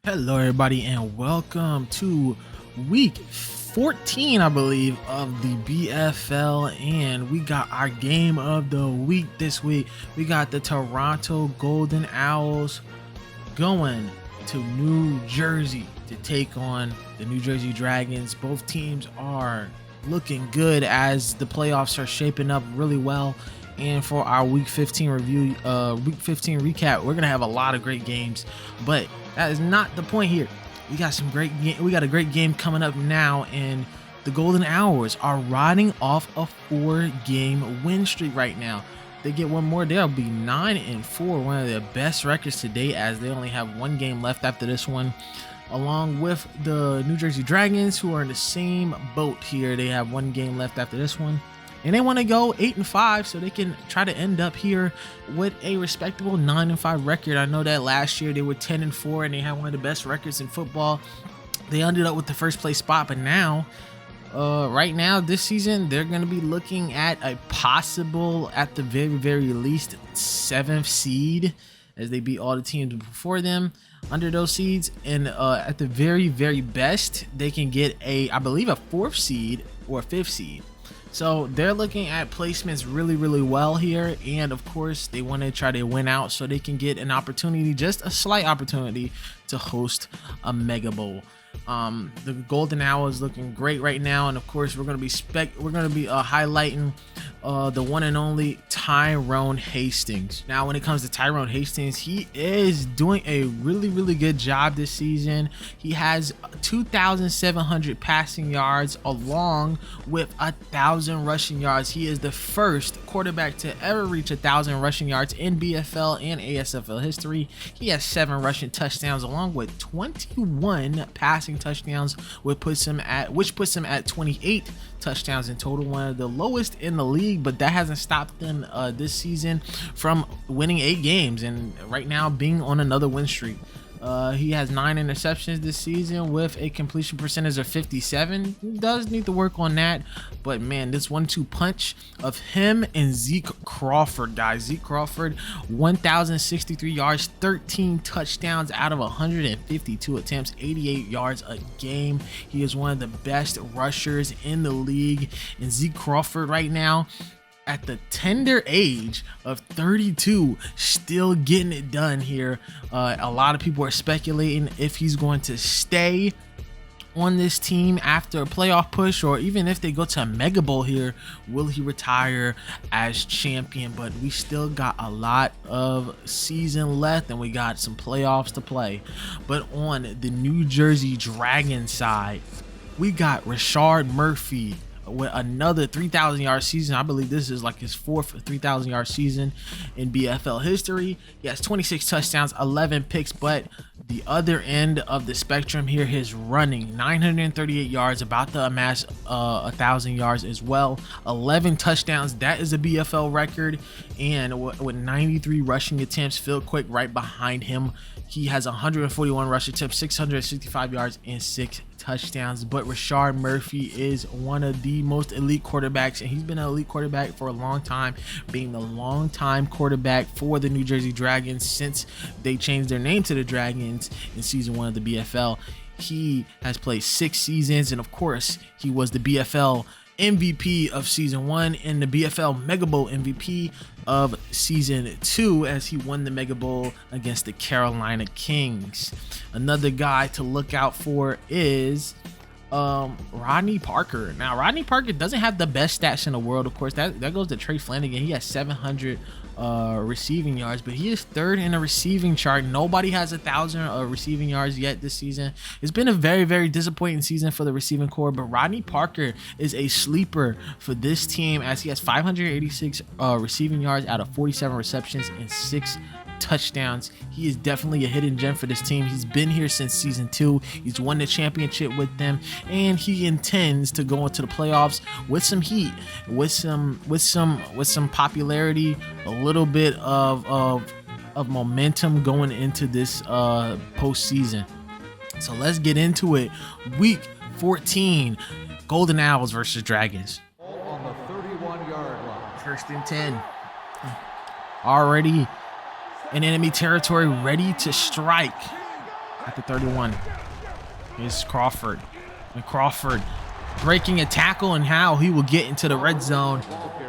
Hello, everybody, and welcome to week 14, I believe, of the BFL. And we got our game of the week this week. We got the Toronto Golden Owls going to New Jersey to take on the New Jersey Dragons. Both teams are looking good as the playoffs are shaping up really well. And for our week 15 review, week 15 recap, we're gonna have a lot of great games, but that is not the point here. We got a great game coming up now, and the Golden Owls are riding off a 4-game win streak right now. They get one more, they'll be 9-4, one of their best records to date, as they only have one game left after this one, along with the New Jersey Dragons, who are in the same boat here. They have one game left after this one, and they want to go 8-5 so they can try to end up here with a respectable 9-5 record. I know that last year they were 10-4 and they had one of the best records in football. They ended up with the first place spot, but now right now this season they're going to be looking at a possible, at the very least, 7th seed, as they beat all the teams before them under those seeds, and at the very best they can get I believe a 4th seed or a 5th seed. So they're looking at placements really well here, and of course they want to try to win out so they can get an opportunity, just a slight opportunity, to host a Mega Bowl. The Golden Owls looking great right now, and of course we're gonna be highlighting the one and only Tyrone Hastings. Now, when it comes to Tyrone Hastings, he is doing a really good job this season. He has 2,700 passing yards along with 1,000 rushing yards. He is the first quarterback to ever reach 1,000 rushing yards in BFL and ASFL history. He has 7 rushing touchdowns along with 21 passing touchdowns, which puts him at 28 touchdowns in total, one of the lowest in the league, but that hasn't stopped them this season from winning 8 games and right now being on another win streak. He has 9 interceptions this season with a completion percentage of 57. He does need to work on that, but man, this 1-2 punch of him and Zeke Crawford, guys. Zeke Crawford, 1,063 yards, 13 touchdowns out of 152 attempts, 88 yards a game. He is one of the best rushers in the league, and Zeke Crawford right now, at the tender age of 32, still getting it done here. A lot of people are speculating if he's going to stay on this team after a playoff push, or even if they go to a Mega Bowl here, will he retire as champion? But we still got a lot of season left and we got some playoffs to play. But on the New Jersey Dragons side, we got Rashard Murphy with another 3,000 yard season. I believe this is like his 4th 3,000 yard season in BFL history. He has 26 touchdowns, 11 picks, but the other end of the spectrum here, his running, 938 yards, about to amass 1,000 yards as well, 11 touchdowns. That is a BFL record, and with 93 rushing attempts. Phil Quick right behind him. He has 141 rush attempts, 665 yards, and 6 touchdowns. But Rashard Murphy is one of the most elite quarterbacks, and he's been an elite quarterback for a long time, being the long-time quarterback for the New Jersey Dragons since they changed their name to the Dragons in season 1 of the BFL. He has played 6 seasons, and of course he was the BFL MVP of season 1 and the BFL Mega Bowl MVP of season 2, as he won the Mega Bowl against the Carolina Kings. Another guy to look out for is Rodney Parker. Now, Rodney Parker doesn't have the best stats in the world, of course. That goes to Trey Flanagan. He has 700 receiving yards, but he is 3rd in the receiving chart. Nobody has 1,000 receiving yards yet this season. It's been a very disappointing season for the receiving core, but Rodney Parker is a sleeper for this team, as he has 586 receiving yards out of 47 receptions and 6 touchdowns. He is definitely a hidden gem for this team. He's been here since season 2. He's won the championship with them, and he intends to go into the playoffs with some heat, with some popularity, a little bit of momentum going into this postseason. So let's get into it. Week 14, Golden Owls versus Dragons. On the 31-yard line. 1st and 10. Already in enemy territory, ready to strike. at the 31. Here's Crawford. And Crawford breaking a tackle, and how he will get into the red zone.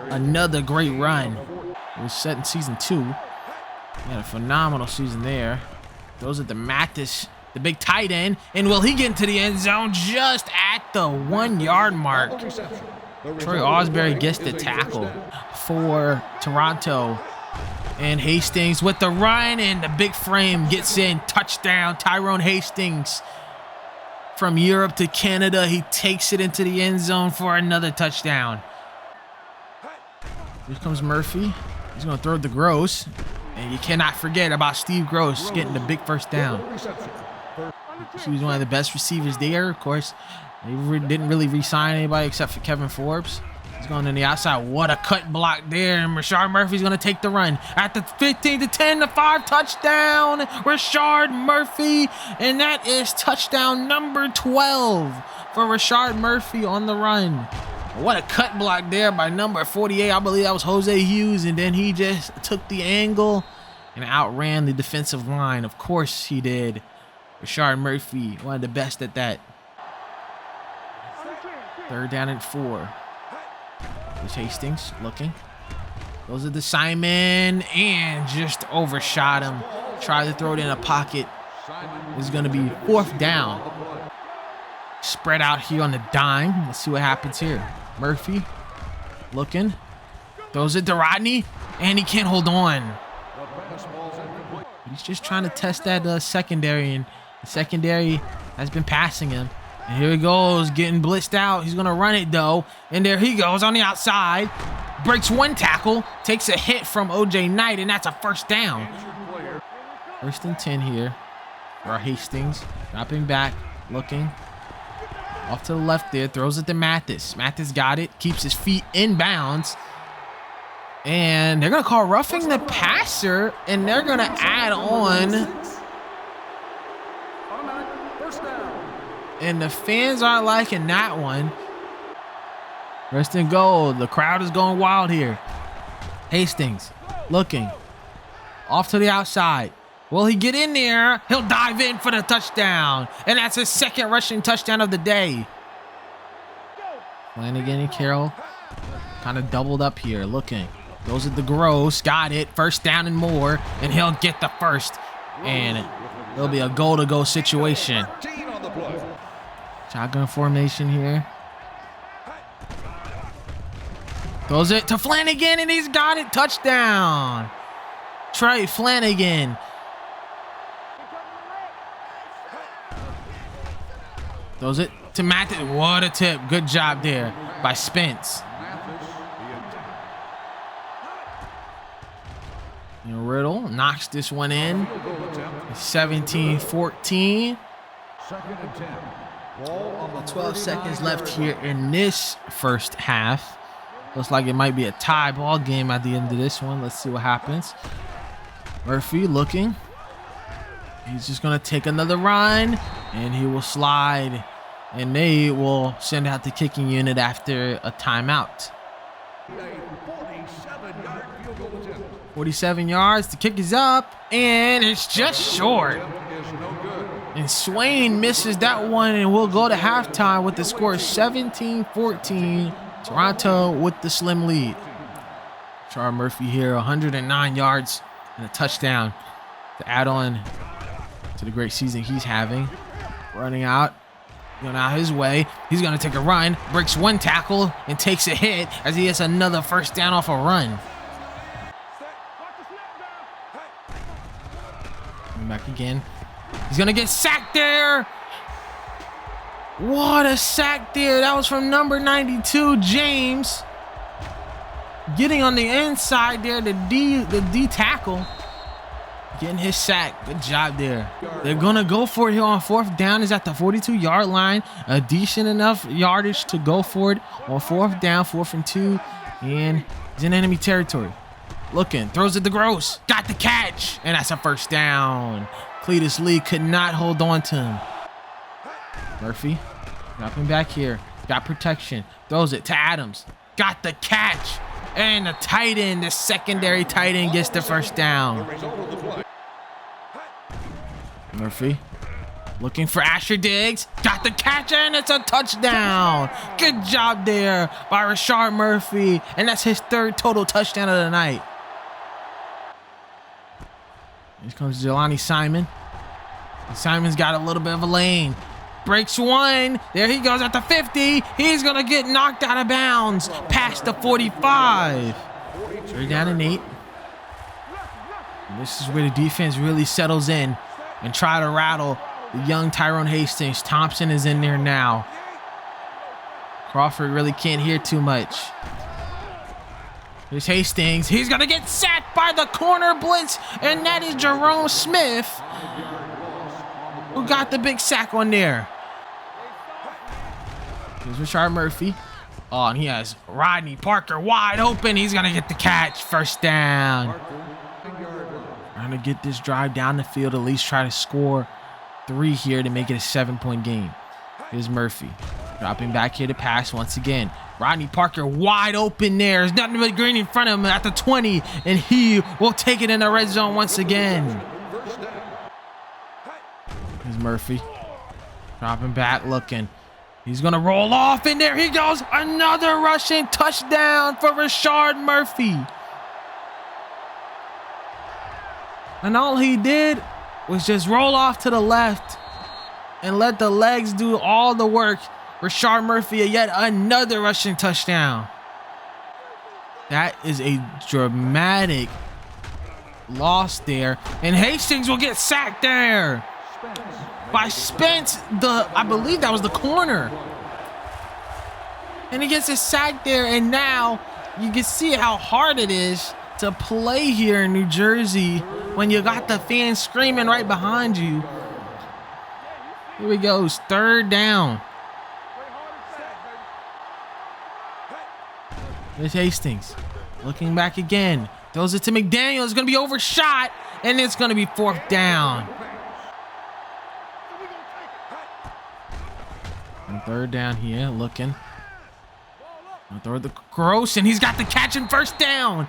Another great run. It was set in season 2. He had a phenomenal season there. Those are the Mathis, the big tight end. And will he get into the end zone just at the 1 yard mark? Troy Osbury gets the tackle for Toronto. And Hastings with the run, and the big frame gets in. Touchdown, Tyrone Hastings. From Europe to Canada, he takes it into the end zone for another touchdown. Here comes Murphy. He's going to throw it to Gross. And you cannot forget about Steve Gross getting the big first down. He was one of the best receivers there, of course. They didn't really re-sign anybody except for Kevin Forbes. He's going on the outside. What a cut block there. And Rashard Murphy's going to take the run. At the 15 to 10 to 5 touchdown. Rashard Murphy. And that is touchdown number 12 for Rashard Murphy on the run. What a cut block there by number 48. I believe that was Jose Hughes. And then he just took the angle and outran the defensive line. Of course he did. Rashard Murphy, one of the best at that. 3rd down and 4. There's Hastings looking. Those are the Simon, and just overshot him. Tried to throw it in a pocket. This is going to be 4th down. Spread out here on the dime. Let's see what happens here. Murphy looking. Throws it to Rodney, and he can't hold on. He's just trying to test that secondary, and the secondary has been passing him. And here he goes, getting blitzed out. He's going to run it, though. And there he goes on the outside. Breaks 1 tackle. Takes a hit from O.J. Knight, and that's a 1st down. 1st and 10 here for Hastings. Dropping back, looking. Off to the left there. Throws it to Mathis. Mathis got it. Keeps his feet in bounds. And they're going to call roughing the passer, and they're going to add on. And the fans aren't liking that one. 1st and goal. The crowd is going wild here. Hastings looking. Off to the outside. Will he get in there? He'll dive in for the touchdown. And that's his 2nd rushing touchdown of the day. Flanagan and Carroll kind of doubled up here. Looking. Goes at the Gross. Got it. 1st down and more. And he'll get the 1st. And it'll be a goal-to-go situation. Shotgun formation here. Throws it to Flanagan, and he's got it. Touchdown. Trey Flanagan. Throws it to Mathis. What a tip. Good job there by Spence. And Riddle knocks this one in. 17-14. 2nd and 10. 12 seconds left here in this 1st half. Looks like it might be a tie ball game at the end of this one. Let's see what happens. Murphy looking. He's just going to take another run, and he will slide. And they will send out the kicking unit after a timeout. 47 yards. The kick is up, and it's just short. And Swain misses that one, and we'll go to halftime with the score 17-14. Toronto with the slim lead. Rashard Murphy here, 109 yards and a touchdown to add on to the great season he's having. Running out, going out his way. He's going to take a run, breaks 1 tackle, and takes a hit as he gets another 1st down off a run. Coming back again. He's going to get sacked there. What a sack there. That was from number 92, James. Getting on the inside there, the D tackle. Getting his sack. Good job there. They're going to go for it here on 4th down. Is at the 42-yard line. A decent enough yardage to go for it on 4th down, 4th and 2. And he's in enemy territory. Looking. Throws it to Gross. Got the catch. And that's a 1st down. Cletus Lee could not hold on to him. Murphy dropping back here. Got protection. Throws it to Adams. Got the catch. And the tight end, the secondary tight end, gets the 1st down. Murphy Looking for Asher Diggs. Got the catch, and it's a touchdown. Good job there by Rashard Murphy. And that's his 3rd total touchdown of the night. Here comes Jelani Simon. Simon's got a little bit of a lane. Breaks one. There he goes at the 50. He's going to get knocked out of bounds past the 45. Straight down to Nate. And this is where the defense really settles in and try to rattle the young Tyrone Hastings. Thompson is in there now. Crawford really can't hear too much. Here's Hastings. He's going to get sacked by the corner blitz, and that is Jerome Smith, who got the big sack on there. Here's Rashard Murphy. Oh, and he has Rodney Parker wide open. He's going to get the catch. First down. Trying to get this drive down the field, at least try to score 3 here to make it a 7-point game. Here's Murphy. Dropping back here to pass once again. Rodney Parker wide open there. There's nothing but green in front of him at the 20, and he will take it in the red zone once again. Here's Murphy. Dropping back, looking. He's going to roll off, and there he goes. Another rushing touchdown for Rashard Murphy. And all he did was just roll off to the left and let the legs do all the work. Rashard Murphy, yet another rushing touchdown. That is a dramatic loss there. And Hastings will get sacked there by Spence, I believe that was the corner. And he gets a sack there, and now you can see how hard it is to play here in New Jersey when you got the fans screaming right behind you. Here we go, 3rd down. There's Hastings. Looking back again. Throws it to McDaniel. It's going to be overshot, and it's going to be 4th down. And 3rd down here, looking. Throw the Gross, and he's got the catch and first down,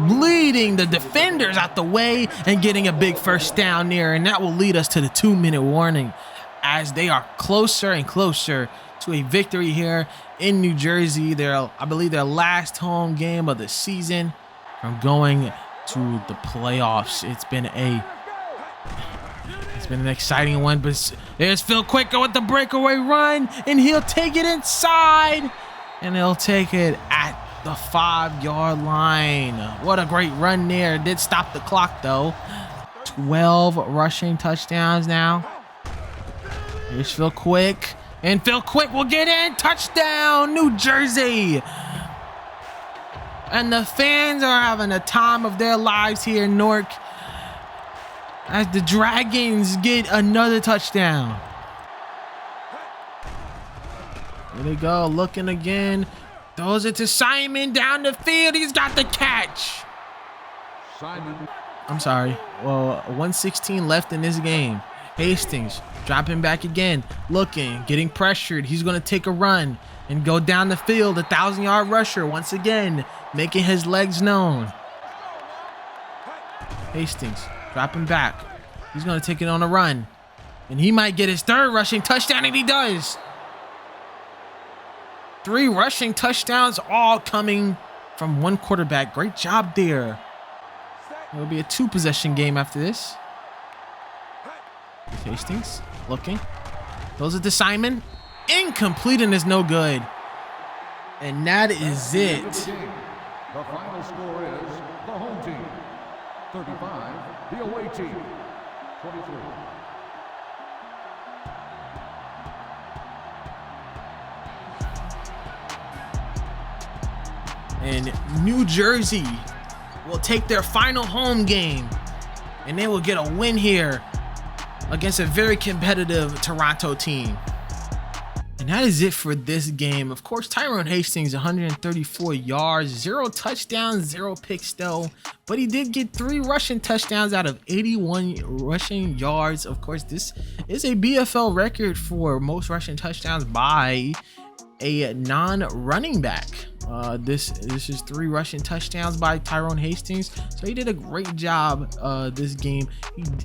leading the defenders out the way and getting a big first down there. And that will lead us to the 2-minute warning as they are closer and closer to a victory here in New Jersey. I believe their last home game of the season from going to the playoffs. It's been an exciting one, but there's Phil Quicker with the breakaway run, and he'll take it inside. And he'll take it at the 5-yard line. What a great run there. Did stop the clock, though. 12 rushing touchdowns now. Here's Phil Quick. And Phil Quick will get in. Touchdown, New Jersey. And the fans are having a time of their lives here in Newark as the Dragons get another touchdown. Here they go, looking again. Throws it to Simon down the field. He's got the catch. I'm sorry. Well, 1:16 left in this game. Hastings dropping back again, looking, getting pressured. He's going to take a run and go down the field. 1,000-yard rusher once again, making his legs known. Hastings dropping back. He's going to take it on a run, and he might get his 3rd rushing touchdown, and he does. 3 rushing touchdowns, all coming from one quarterback. Great job there. It'll be a 2-possession game after this. Hastings looking. Throws it to Simon. Incomplete, and is no good. And that is it. The final score is the home team 35, the away team 23. And New Jersey will take their final home game, and they will get a win here against a very competitive Toronto team. And that is it for this game. Of course, Tyrone Hastings, 134 yards, 0 touchdowns, 0 picks though, but he did get 3 rushing touchdowns out of 81 rushing yards. Of course, this is a BFL record for most rushing touchdowns by a non-running back. This is 3 rushing touchdowns by Tyrone Hastings, so he did a great job this game.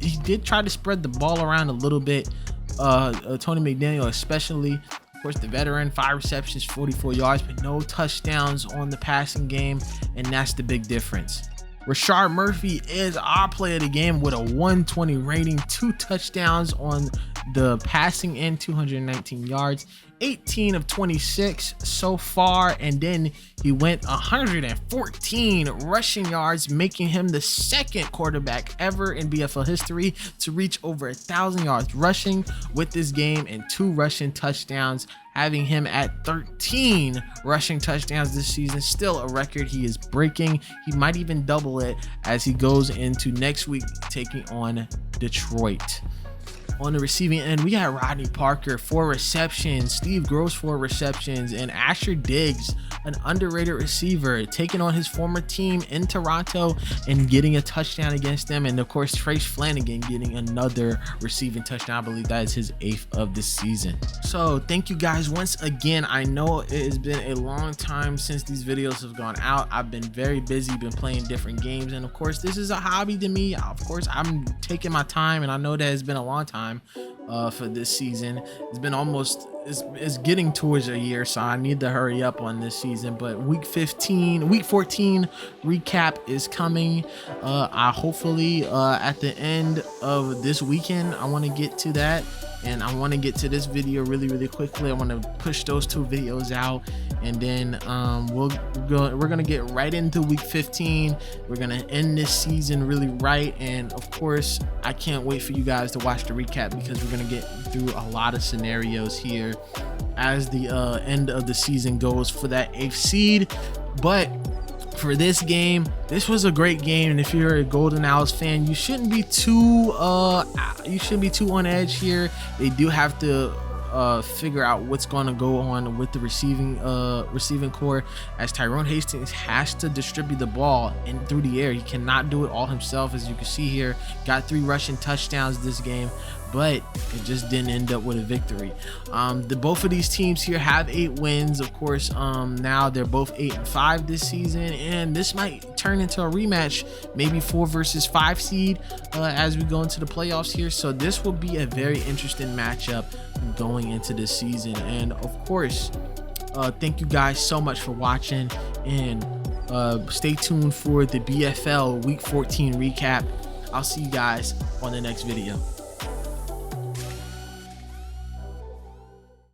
He did try to spread the ball around a little bit, Tony McDaniel, especially. Of course, the veteran, 5 receptions, 44 yards, but no touchdowns on the passing game, and that's the big difference. Rashard Murphy is our player of the game with a 120 rating, 2 touchdowns on the passing end, 219 yards, 18 of 26 so far, and then he went 114 rushing yards, making him the second quarterback ever in BFL history to reach over 1,000 yards rushing with this game and 2 rushing touchdowns, having him at 13 rushing touchdowns this season. Still a record he is breaking. He might even double it as he goes into next week taking on Detroit. On the receiving end, we got Rodney Parker, 4 receptions, Steve Gross, 4 receptions, and Asher Diggs, an underrated receiver, taking on his former team in Toronto and getting a touchdown against them. And of course, Trace Flanagan getting another receiving touchdown. I believe that is his 8th of the season. So thank you guys once again. I know it has been a long time since these videos have gone out. I've been very busy, been playing different games, and of course this is a hobby to me. Of course I'm taking my time, and I know that it's been a long time for this season. It's been almost, it's getting towards a year, so I need to hurry up on this season. But week 14 recap is coming. I hopefully at the end of this weekend, I want to get to that, and I want to get to this video really quickly. I want to push those 2 videos out, and then we're gonna get right into week 15. We're gonna end this season really right, and of course I can't wait for you guys to watch the recap, because we're gonna get through a lot of scenarios here as the end of the season goes for that 8th seed. But for this game, this was a great game, and if you're a Golden Owls fan, you shouldn't be too on edge here. They do have to figure out what's going to go on with the receiving core, as Tyrone Hastings has to distribute the ball and through the air. He cannot do it all himself, as you can see here. Got 3 rushing touchdowns this game, but it just didn't end up with a victory. Both of these teams here have 8 wins. Of course, now they're both 8-5 this season, and this might turn into a rematch, maybe 4 versus 5 seed as we go into the playoffs here. So this will be a very interesting matchup going into this season. And of course, thank you guys so much for watching, and stay tuned for the BFL week 14 recap. I'll see you guys on the next video.